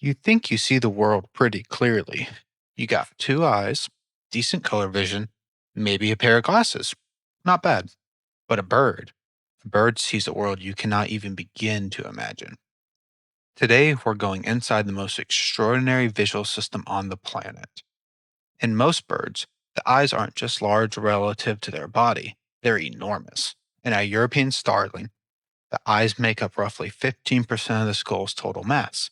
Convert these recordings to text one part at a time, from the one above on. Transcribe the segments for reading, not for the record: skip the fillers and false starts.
You think you see the world pretty clearly. You got two eyes, decent color vision, maybe a pair of glasses. Not bad. But a bird sees a world you cannot even begin to imagine. Today, we're going inside the most extraordinary visual system on the planet. In most birds, the eyes aren't just large relative to their body, they're enormous. In a European starling, the eyes make up roughly 15% of the skull's total mass.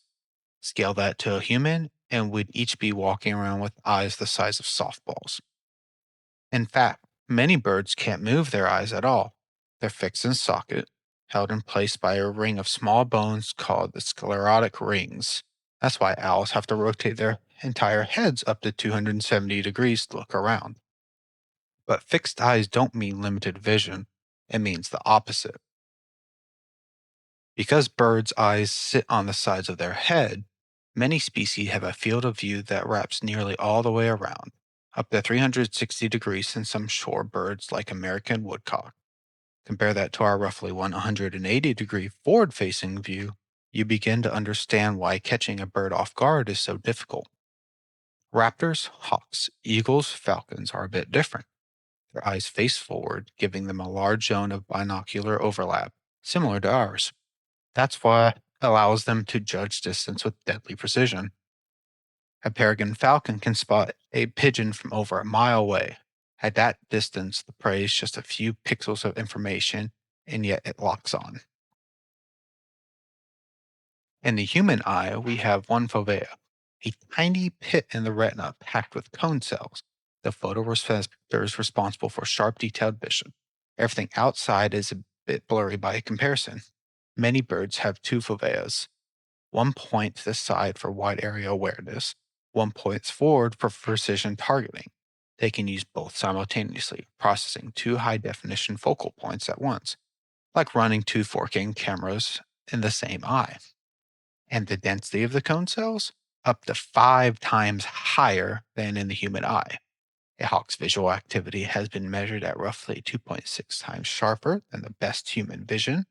Scale that to a human, and we'd each be walking around with eyes the size of softballs. In fact, many birds can't move their eyes at all. They're fixed in socket, held in place by a ring of small bones called the sclerotic rings. That's why owls have to rotate their entire heads up to 270 degrees to look around. But fixed eyes don't mean limited vision, it means the opposite. Because birds' eyes sit on the sides of their head, many species have a field of view that wraps nearly all the way around, up to 360 degrees in some shore birds like American woodcock. Compare that to our roughly 180-degree forward facing view, you begin to understand why catching a bird off guard is so difficult. Raptors, hawks, eagles, falcons are a bit different. Their eyes face forward, giving them a large zone of binocular overlap, similar to ours. That's what allows them to judge distance with deadly precision. A peregrine falcon can spot a pigeon from over a mile away. At that distance, the prey is just a few pixels of information, and yet it locks on. In the human eye, we have one fovea, a tiny pit in the retina packed with cone cells, the photoreceptors responsible for sharp, detailed vision. Everything outside is a bit blurry by comparison. Many birds have two foveas. One point to the side for wide area awareness, one points forward for precision targeting. They can use both simultaneously, processing two high definition focal points at once, like running two 4K cameras in the same eye. And the density of the cone cells? Up to 5 times higher than in the human eye. A hawk's visual activity has been measured at roughly 2.6 times sharper than the best human vision.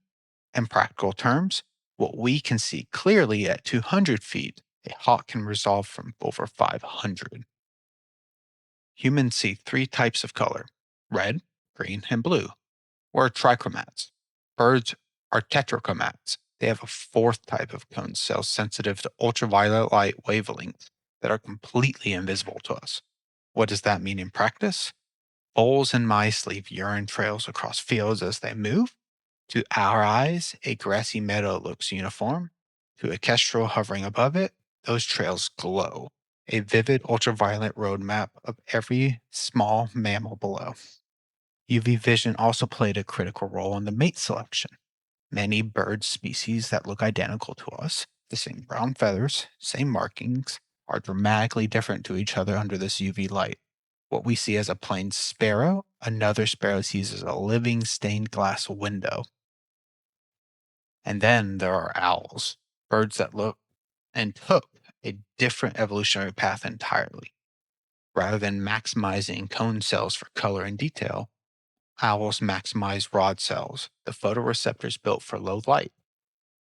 In practical terms, what we can see clearly at 200 feet, a hawk can resolve from over 500. Humans see three types of color: red, green, and blue. We're trichromats. Birds are tetrachromats. They have a fourth type of cone cells sensitive to ultraviolet light wavelengths that are completely invisible to us. What does that mean in practice? Voles and mice leave urine trails across fields as they move. To our eyes, a grassy meadow looks uniform. To a kestrel hovering above it, those trails glow, a vivid ultraviolet road map of every small mammal below. UV vision also played a critical role in the mate selection. Many bird species that look identical to us, the same brown feathers, same markings, are dramatically different to each other under this UV light. What we see as a plain sparrow, another sparrow sees as a living stained glass window. And then there are owls, birds that look and took a different evolutionary path entirely. Rather than maximizing cone cells for color and detail, owls maximize rod cells, the photoreceptors built for low light.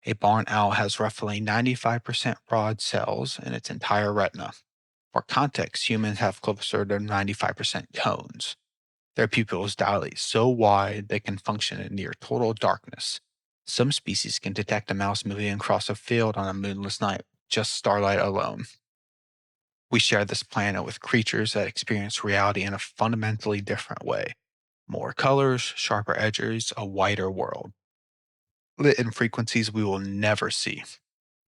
A barn owl has roughly 95% rod cells in its entire retina. For context, humans have closer to 95% cones. Their pupils dilate so wide they can function in near total darkness. Some species can detect a mouse moving across a field on a moonless night, just starlight alone. We share this planet with creatures that experience reality in a fundamentally different way. More colors, sharper edges, a wider world. Lit in frequencies we will never see.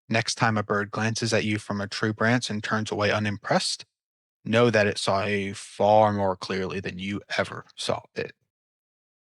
Next time a bird glances at you from a tree branch and turns away unimpressed, know that it saw you far more clearly than you ever saw it.